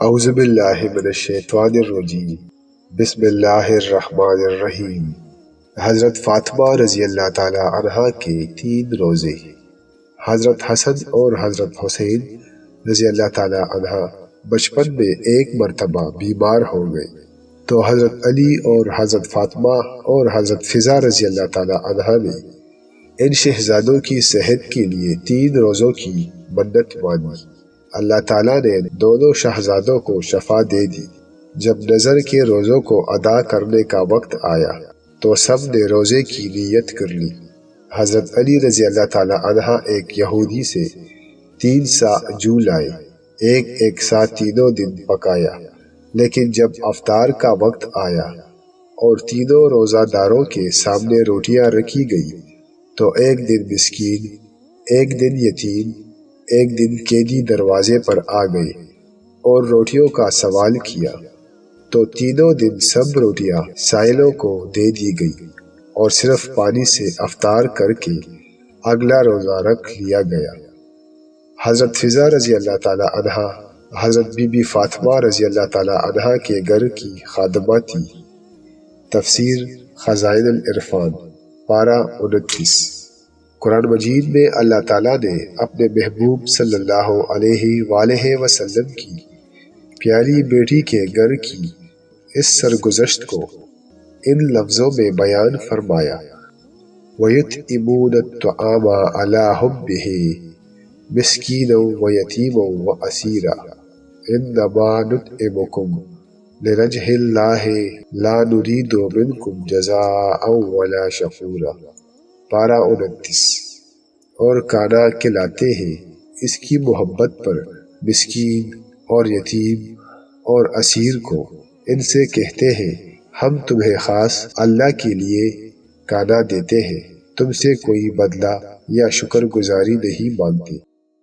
اعوذ باللہ من الشیطان الرجیم بسم اللہ الرحمن الرحیم۔ حضرت فاطمہ رضی اللہ تعالی عنہا کے 3 روزے۔ حضرت حسن اور حضرت حسین رضی اللہ تعالی عنہ بچپن میں ایک مرتبہ بیمار ہو گئے تو حضرت علی اور حضرت فاطمہ اور حضرت فضا رضی اللہ تعالی عنہا نے ان شہزادوں کی صحت کے لیے 3 روزوں کی منت مانی۔ اللہ تعالیٰ نے دونوں شہزادوں کو شفا دے دی۔ جب نظر کے روزوں کو ادا کرنے کا وقت آیا تو سب نے روزے کی نیت کر لی۔ حضرت علی رضی اللہ تعالی عنہ ایک یہودی سے 3 سا جو لائے، ایک ساتھ تینوں دن پکایا، لیکن جب افطار کا وقت آیا اور تینوں روزہ داروں کے سامنے روٹیاں رکھی گئی تو ایک دن مسکین، ایک دن یتیم، ایک دن قیدی دروازے پر آ گئے اور روٹیوں کا سوال کیا تو تینوں دن سب روٹیاں سائلوں کو دے دی گئی اور صرف پانی سے افطار کر کے اگلا روزہ رکھ لیا گیا۔ حضرت فضا رضی اللہ تعالی عنہا حضرت بی بی فاطمہ رضی اللہ تعالی عنہا کے گھر کی خادمہ تھی۔ تفسیر خزائن العرفان، پارہ 29۔ قرآن مجید میں اللہ تعالیٰ نے اپنے محبوب صلی اللہ علیہ وآلہ وسلم کی پیاری بیٹی کے گھر کی اس سرگزشت کو ان لفظوں میں بیان فرمایا: وَيُطْعِمُونَ الطَّعَامَ عَلَىٰ حُبِّهِ مِسْكِينًا وَيَتِيمًا وَأَسِيرًا إِنَّمَا نُطْعِمُكُمْ لِوَجْهِ اللَّهِ لَا نُرِيدُ مِنكُمْ جَزَاءً وَلَا شُكُورًا، پارہ 29۔ اور کھانا کھلاتے ہیں اس کی محبت پر مسکین اور یتیم اور اسیر کو۔ ان سے کہتے ہیں ہم تمہیں خاص اللہ کے لیے کھانا دیتے ہیں، تم سے کوئی بدلہ یا شکر گزاری نہیں مانگتے۔